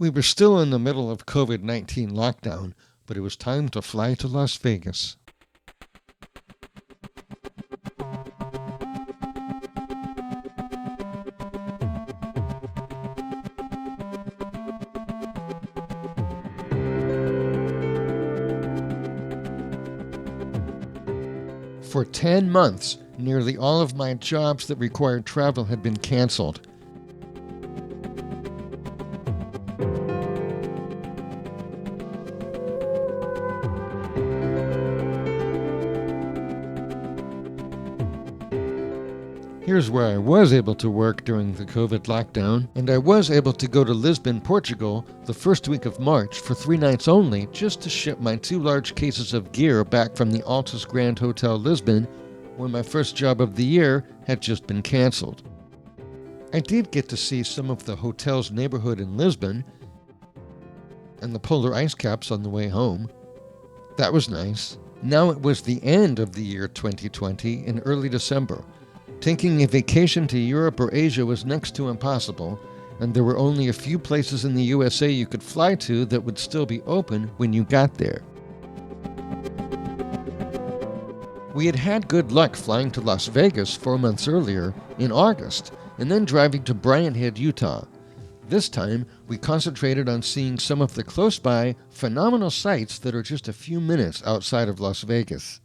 We were still in the middle of COVID-19 lockdown, but it was time to fly to Las Vegas. For 10 months, nearly all of my jobs that required travel had been canceled. Here's where I was able to work during the COVID lockdown, and I was able to go to Lisbon, Portugal, the first week of March for 3 nights only, just to ship my 2 large cases of gear back from the Altus Grand Hotel Lisbon, where my first job of the year had just been canceled. I did get to see some of the hotel's neighborhood in Lisbon, and the polar ice caps on the way home. That was nice. Now it was the end of the year 2020 in early December. Taking a vacation to Europe or Asia was next to impossible, and there were only a few places in the USA you could fly to that would still be open when you got there. We had had good luck flying to Las Vegas 4 months earlier, in August, and then driving to Bryant Head, Utah. This time, we concentrated on seeing some of the close-by, phenomenal sights that are just a few minutes outside of Las Vegas.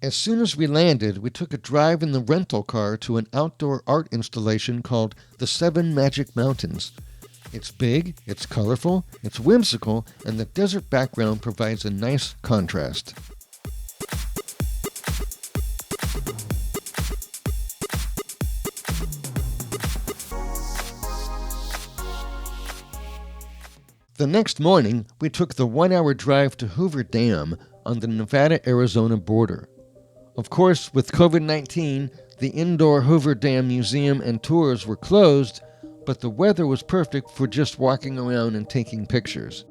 As soon as we landed, we took a drive in the rental car to an outdoor art installation called The 7 Magic Mountains. It's big, it's colorful, it's whimsical, and the desert background provides a nice contrast. The next morning, we took the 1-hour drive to Hoover Dam on the Nevada-Arizona border. Of course, with COVID-19, the indoor Hoover Dam Museum and tours were closed, but the weather was perfect for just walking around and taking pictures.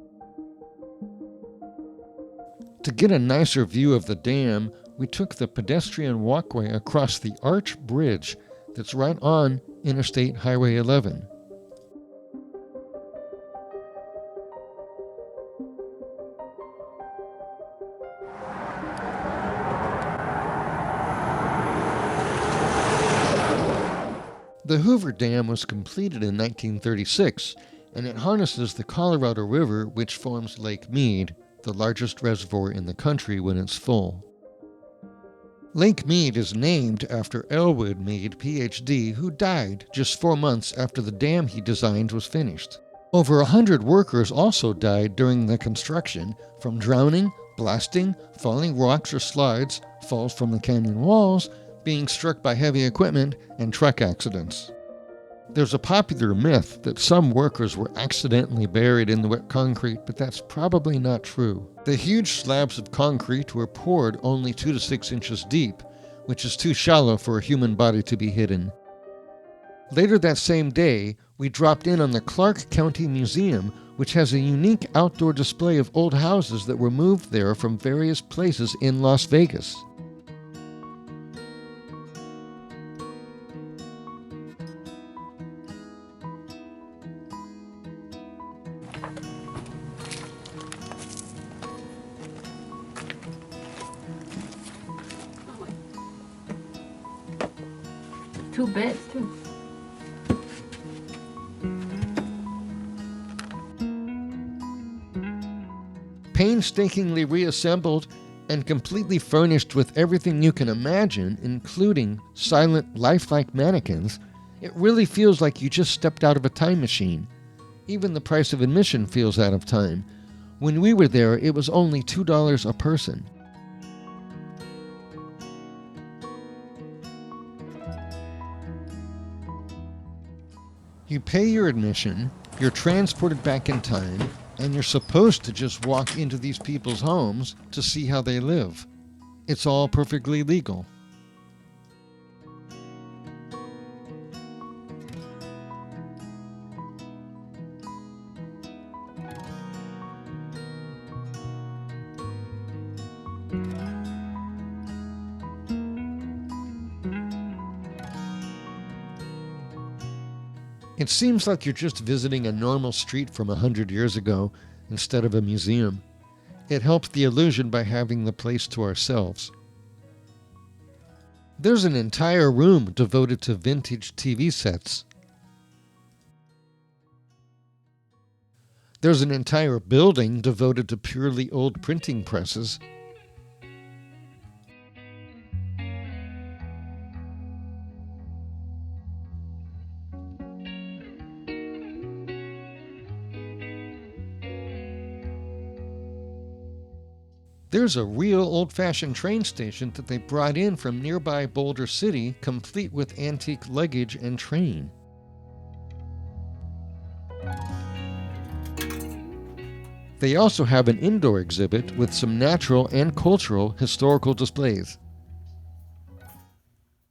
To get a nicer view of the dam, we took the pedestrian walkway across the arch bridge that's right on Interstate Highway 11. The Hoover Dam was completed in 1936, and it harnesses the Colorado River, which forms Lake Mead, the largest reservoir in the country when it's full. Lake Mead is named after Elwood Mead, Ph.D., who died just 4 months after the dam he designed was finished. Over 100 workers also died during the construction from drowning, blasting, falling rocks or slides, falls from the canyon walls, being struck by heavy equipment, and truck accidents. There's a popular myth that some workers were accidentally buried in the wet concrete, but that's probably not true. The huge slabs of concrete were poured only 2 to 6 inches deep, which is too shallow for a human body to be hidden. Later that same day, we dropped in on the Clark County Museum, which has a unique outdoor display of old houses that were moved there from various places in Las Vegas. Two beds, too. Painstakingly reassembled and completely furnished with everything you can imagine, including silent, lifelike mannequins, it really feels like you just stepped out of a time machine. Even the price of admission feels out of time. When we were there, it was only $2 a person. You pay your admission, you're transported back in time, and you're supposed to just walk into these people's homes to see how they live. It's all perfectly legal. It seems like you're just visiting a normal street from 100 years ago instead of a museum. It helps the illusion by having the place to ourselves. There's an entire room devoted to vintage TV sets. There's an entire building devoted to purely old printing presses. There's a real old-fashioned train station that they brought in from nearby Boulder City, complete with antique luggage and train. They also have an indoor exhibit with some natural and cultural historical displays.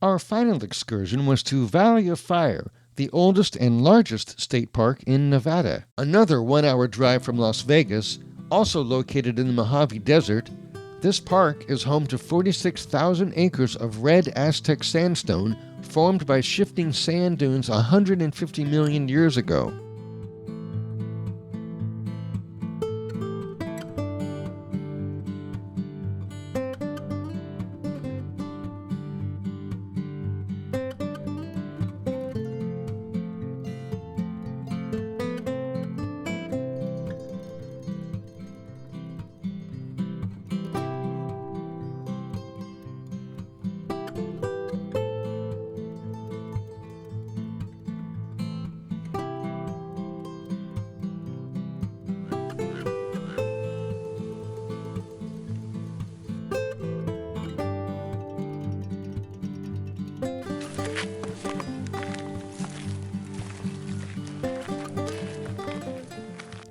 Our final excursion was to Valley of Fire, the oldest and largest state park in Nevada. Another 1-hour drive from Las Vegas, also located in the Mojave Desert. This park is home to 46,000 acres of red Aztec sandstone formed by shifting sand dunes 150 million years ago.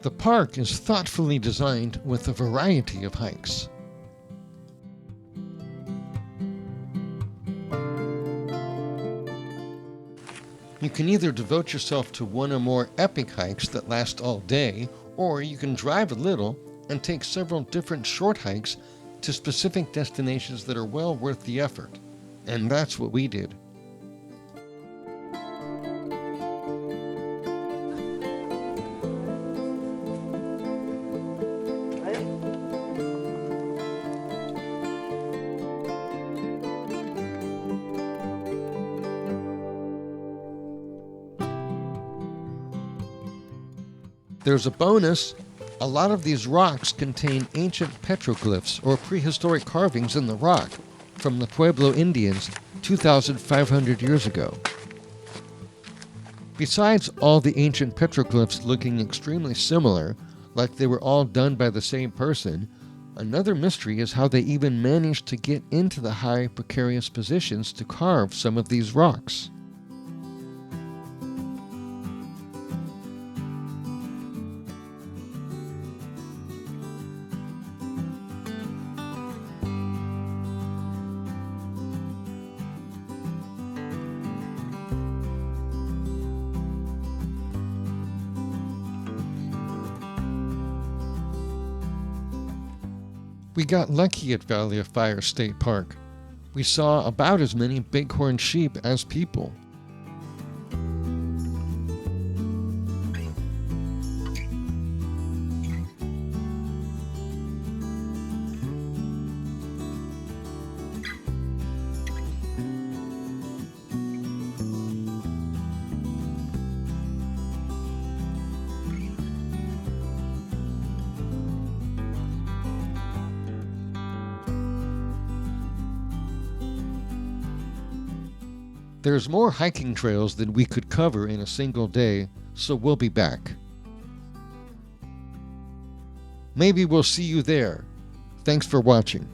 The park is thoughtfully designed with a variety of hikes. You can either devote yourself to one or more epic hikes that last all day, or you can drive a little and take several different short hikes to specific destinations that are well worth the effort. And that's what we did. There's a bonus. A lot of these rocks contain ancient petroglyphs or prehistoric carvings in the rock from the Pueblo Indians 2,500 years ago. Besides all the ancient petroglyphs looking extremely similar, like they were all done by the same person, another mystery is how they even managed to get into the high, precarious positions to carve some of these rocks. We got lucky at Valley of Fire State Park. We saw about as many bighorn sheep as people. There's more hiking trails than we could cover in a single day, so we'll be back. Maybe we'll see you there. Thanks for watching.